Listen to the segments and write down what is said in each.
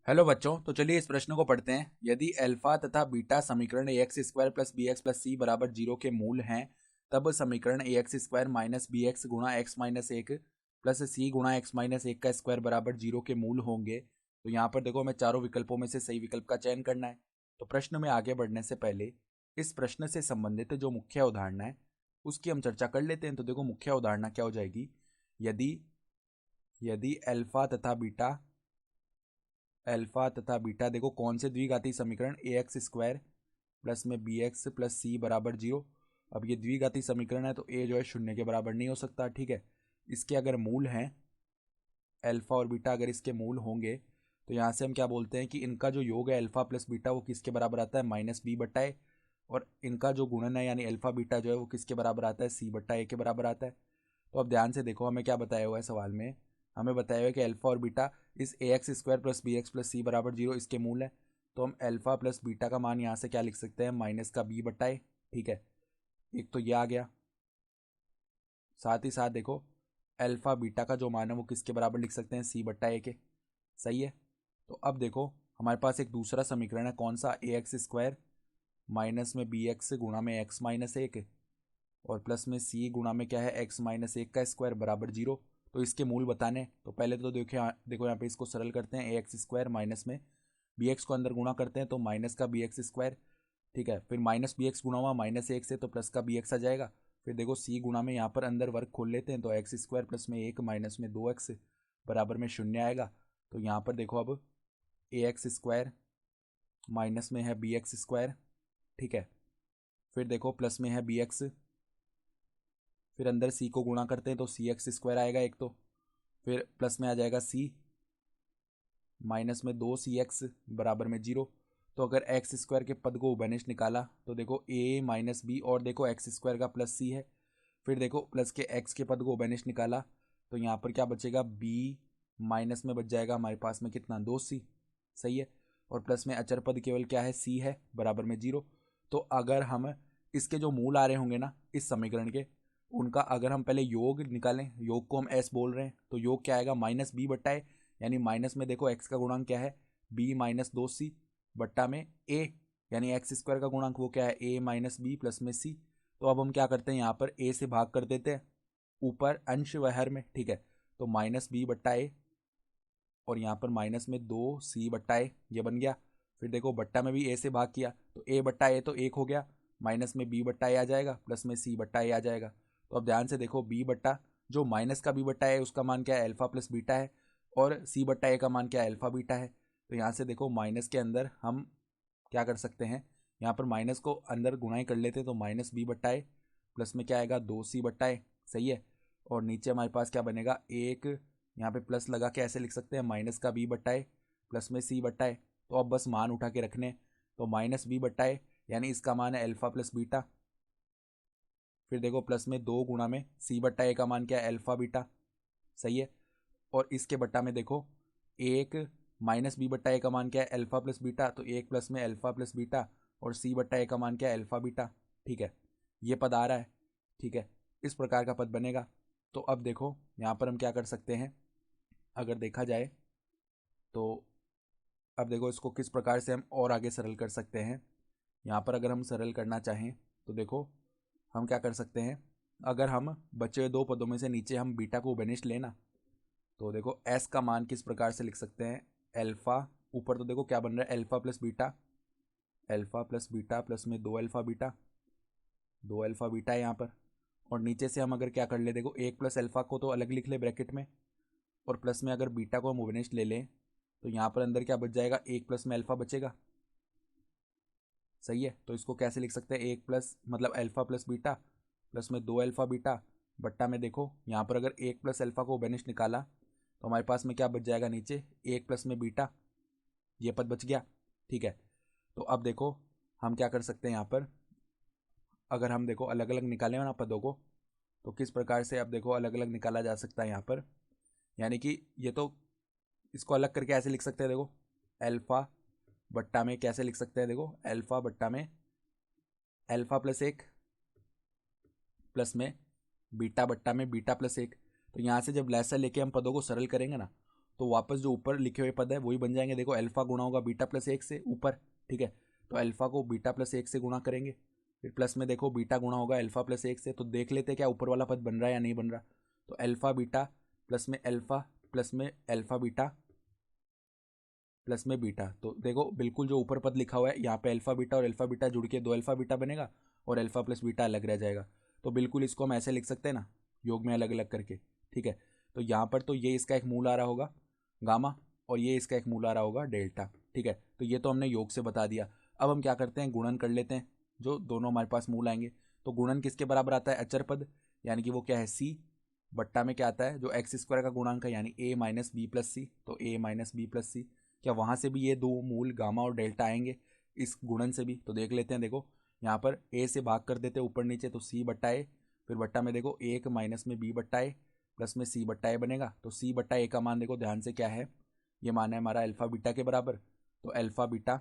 Hello बच्चों, तो चलिए इस प्रश्न को पढ़ते हैं। यदि अल्फा तथा बीटा समीकरण a x square plus b x plus c बराबर जीरो के मूल हैं, तब समीकरण a x square minus b x गुणा एक्स माइनस एक प्लस सी गुणा एक्स माइनस एक का स्क्वायर बराबर जीरो के मूल होंगे। तो यहाँ पर देखो, हमें चारों विकल्पों में से सही विकल्प का चयन करना है। तो प्रश्न में आगे बढ़ने से पहले इस प्रश्न से संबंधित जो मुख्य अवधारणा है उसकी हम चर्चा कर लेते हैं। तो देखो, मुख्य अवधारणा क्या हो जाएगी। यदि यदि अल्फा तथा बीटा देखो कौन से द्विघाती समीकरण ए एक्स स्क्वायर प्लस में बी एक्स प्लस सी बराबर जीरो। अब ये द्विघाती समीकरण है तो ए जो है शून्य के बराबर नहीं हो सकता, ठीक है। इसके अगर मूल हैं, अल्फा और बीटा अगर इसके मूल होंगे, तो यहाँ से हम क्या बोलते हैं कि इनका जो योग है अल्फा प्लस बीटा वो किसके बराबर आता है, माइनस बी बट्टा ए। और इनका जो गुणन है यानी अल्फा बीटा जो है वो किसके बराबर आता है, सी बट्टा ए के बराबर आता है। तो अब ध्यान से देखो, हमें क्या बताया हुआ है सवाल में। हमें बताया हुआ है कि अल्फा और बीटा इस a x square plus b x plus c बराबर जीरो इसके मूल है। तो हम अल्फा प्लस बीटा का मान यहाँ से क्या लिख सकते हैं, माइनस का बी बट्टा ए, ठीक है। एक तो ये आ गया। साथ ही साथ देखो, अल्फा बीटा का जो मान है वो किसके बराबर लिख सकते हैं, सी बट्टा ए के। सही है। तो अब देखो, हमारे पास एक दूसरा समीकरण है, कौन सा, ए एक्स स्क्वायर माइनस में बी एक्स गुणा में एक्स माइनस एक और प्लस में सी गुणा में क्या है, एक्स माइनस एक का स्क्वायर बराबर जीरो। तो इसके मूल बताने, तो पहले तो देखो यहाँ पे इसको सरल करते हैं। ए एक्स स्क्वायर माइनस में बी एक्स को अंदर गुणा करते हैं तो माइनस का बी एक्स स्क्वायर, ठीक है। फिर माइनस बी एक्स गुणा हुआ माइनस एक से तो प्लस का बी एक्स आ जाएगा। फिर देखो सी गुणा में यहाँ पर अंदर वर्ग खोल लेते हैं तो एक्स स्क्वायर प्लस में एक माइनस में दो एक्स बराबर में शून्य आएगा। तो यहाँ पर देखो, अब ए एक्स स्क्वायर माइनस में है बी एक्स स्क्वायर, ठीक है। फिर देखो प्लस में है बी एक्स, फिर अंदर सी को गुणा करते हैं तो सी एक्स स्क्वायर आएगा एक तो। फिर प्लस में आ जाएगा सी माइनस में दो सी एक्स बराबर में जीरो। तो अगर एक्स स्क्वायर के पद को उभयनिष्ठ निकाला तो देखो ए माइनस बी और देखो एक्स स्क्वायर का प्लस सी है। फिर देखो प्लस के एक्स के पद को उभयनिष्ठ निकाला तो यहाँ पर क्या बचेगा, बी माइनस में बच जाएगा हमारे पास में कितना, दो सी। सही है। और प्लस में अचर पद केवल क्या है, सी है, बराबर में जीरो। तो अगर हम इसके जो मूल आ रहे होंगे ना इस समीकरण के, उनका अगर हम पहले योग निकालें, योग को हम एस बोल रहे हैं, तो योग क्या आएगा, माइनस बी बट्टा ए, यानी माइनस में देखो एक्स का गुणांक क्या है, बी माइनस दो सी बट्टा में ए, यानी एक्स स्क्वायर का गुणांक वो क्या है, ए माइनस बी प्लस में सी। तो अब हम क्या करते हैं, यहाँ पर ए से भाग कर देते हैं ऊपर अंश व हर में, ठीक है। तो माइनस बी बट्टा ए और यहाँ पर माइनस में दो सी बट्टा ए, ये बन गया। फिर देखो बट्टा में भी ए से भाग किया तो ए बट्टा ए तो एक हो गया, माइनस में बी बट्टा ए आ जाएगा प्लस में सी बट्टा ए आ जाएगा। तो अब ध्यान से देखो, बी बट्टा जो माइनस का बी बट्टा है उसका मान क्या है, अल्फा प्लस बीटा है, और सी बट्टा ए का मान क्या है, अल्फा बीटा है। तो यहाँ से देखो माइनस के अंदर हम क्या कर सकते हैं, यहाँ पर माइनस को अंदर गुणाई कर लेते हैं तो माइनस बी बट्टा ए प्लस में क्या आएगा, दो सी बट्टा ए। सही है। और नीचे हमारे पास क्या बनेगा, एक यहाँ पे प्लस लगा के ऐसे लिख सकते हैं, माइनस का बी बट्टा ए प्लस में सी बट्टा ए। तो अब बस मान उठा के रखने, तो माइनस बी बट्टा ए यानी इसका मान है अल्फा प्लस बीटा। फिर देखो प्लस में दो गुणा में सी बट्टा ए का मान क्या है, अल्फा बीटा। सही है। और इसके बट्टा में देखो एक माइनस बी बट्टा ए का मान क्या है, अल्फा प्लस बीटा, तो एक प्लस में अल्फा प्लस बीटा और सी बट्टा ए का मान क्या है, अल्फा बीटा। ठीक है, ये पद आ रहा है, ठीक है। इस प्रकार का पद बनेगा। तो अब देखो यहाँ पर हम क्या कर सकते हैं, अगर देखा जाए तो अब देखो इसको किस प्रकार से हम और आगे सरल कर सकते हैं। यहाँ पर अगर हम सरल करना चाहें तो देखो हम क्या कर सकते हैं, अगर हम बचे हुए दो पदों में से नीचे हम बीटा को बेनिश लेना, तो देखो एस का मान किस प्रकार से लिख सकते हैं, अल्फा, ऊपर तो देखो क्या बन रहा है, alpha plus beta, alpha plus beta plus में दो अल्फा बीटा, दो अल्फा बीटा है यहाँ पर। और नीचे से हम अगर क्या कर ले, देखो एक प्लस अल्फा को तो अलग लिख ले ब्रैकेट में, और प्लस में अगर बीटा को हम ओवेनिस्ट ले लें तो यहाँ पर अंदर क्या बच जाएगा, एक प्लस में अल्फा बचेगा। सही है। तो इसको कैसे लिख सकते हैं, एक प्लस मतलब अल्फा प्लस बीटा प्लस में दो अल्फा बीटा बट्टा में देखो यहाँ पर अगर एक प्लस अल्फा को ओवेनिस्ट निकाला तो हमारे पास में क्या बच जाएगा, नीचे एक प्लस में बीटा, ये पद बच गया। ठीक है। तो अब देखो हम क्या कर सकते हैं, यहाँ पर अगर हम देखो अलग अलग निकालें ना पदों को, तो किस प्रकार से अब देखो अलग अलग निकाला जा सकता है यहाँ पर, यानी कि ये तो इसको अलग करके ऐसे लिख सकते हैं, देखो अल्फा बट्टा में कैसे लिख सकते हैं, देखो अल्फा बट्टा में अल्फा प्लस एक प्लस में बीटा बट्टा में बीटा प्लस एक। तो यहाँ से जब लैसा लेके हम पदों को सरल करेंगे ना, तो वापस जो ऊपर लिखे हुए पद है वही बन जाएंगे। देखो अल्फा गुणा होगा बीटा प्लस 1 से ऊपर, ठीक है, तो अल्फा को बीटा प्लस 1 से गुणा करेंगे, फिर प्लस में देखो बीटा गुणा होगा अल्फा प्लस 1 से, तो देख लेते हैं क्या ऊपर वाला पद बन रहा है या नहीं बन रहा। तो अल्फा बीटा प्लस में अल्फा प्लस में अल्फा बीटा प्लस में बीटा, तो देखो बिल्कुल जो ऊपर पद लिखा हुआ है यहाँ पे अल्फा बीटा और अल्फा बीटा जुड़ के 2 अल्फा बीटा बनेगा और अल्फा प्लस बीटा अलग रह जाएगा। तो बिल्कुल इसको हम ऐसे लिख सकते हैं ना, योग में अलग अलग करके, ठीक है। तो यहाँ पर तो ये इसका एक मूल आ रहा होगा गामा और ये इसका एक मूल आ रहा होगा डेल्टा, ठीक है। तो ये तो हमने योग से बता दिया। अब हम क्या करते हैं, गुणन कर लेते हैं, जो दोनों हमारे पास मूल आएंगे। तो गुणन किसके बराबर आता है, अचर पद, यानी कि वो क्या है सी, बट्टा में क्या आता है जो एक्स स्क्वायर का गुणांक है यानी ए माइनस बी प्लस सी, तो ए माइनस बी प्लस सी। क्या वहाँ से भी ये दो मूल गामा और डेल्टा आएंगे इस गुणन से भी, तो देख लेते हैं। देखो यहाँ पर ए से भाग कर देते हैं ऊपर नीचे, तो सी बट्टा ए, फिर बट्टा में देखो एक माइनस में बी बट्टा ए प्लस में सी बट्टा ए बनेगा। तो सी बट्टा ए का मान देखो ध्यान से क्या है, ये मान है हमारा अल्फा बीटा के बराबर। तो अल्फा बीटा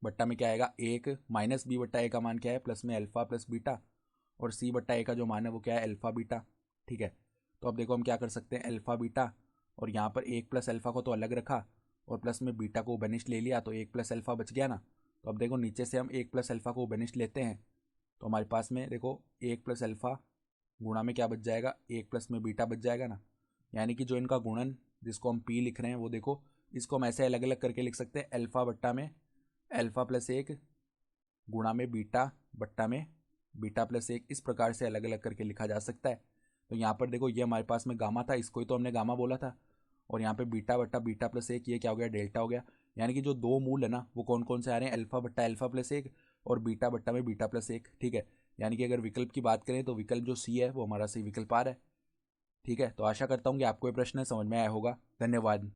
बट्टा में क्या आएगा, एक माइनस बी बट्टा ए का मान क्या है प्लस में अल्फा प्लस बीटा, और सी बट्टा ए का जो मान है वो क्या है अल्फा बीटा, ठीक है। तो अब देखो हम क्या कर सकते हैं, अल्फा बीटा और यहाँ पर एक प्लस अल्फा को तो अलग रखा और प्लस में बीटा को बेनिस्ट ले लिया, तो एक प्लस अल्फा बच गया ना। तो अब देखो नीचे से हम एक प्लस अल्फा को बेनिस्ट लेते हैं, तो हमारे पास में देखो एक प्लस अल्फा गुणा में क्या बच जाएगा, एक प्लस में बीटा बच जाएगा ना। यानी कि जो इनका गुणन जिसको हम पी लिख रहे हैं वो देखो इसको हम ऐसे अलग अलग करके लिख सकते हैं, अल्फा बट्टा में अल्फा प्लस एक गुणा में बीटा बट्टा में बीटा प्लस एक, इस प्रकार से अलग अलग करके लिखा जा सकता है। तो यहाँ पर देखो ये हमारे पास में गामा था, इसको ही तो हमने गामा बोला था, और यहाँ पे बीटा बट्टा बीटा प्लस एक, ये क्या हो गया डेल्टा हो गया। यानी कि जो दो मूल है ना वो कौन कौन से आ रहे हैं, अल्फा बट्टा अल्फा प्लस एक और बीटा बट्टा में बीटा प्लस एक, ठीक है। यानी कि अगर विकल्प की बात करें तो विकल्प जो सी है वो हमारा सही विकल्प आ रहा है, ठीक है। तो आशा करता हूँ कि आपको ये प्रश्न समझ में आया होगा। धन्यवाद।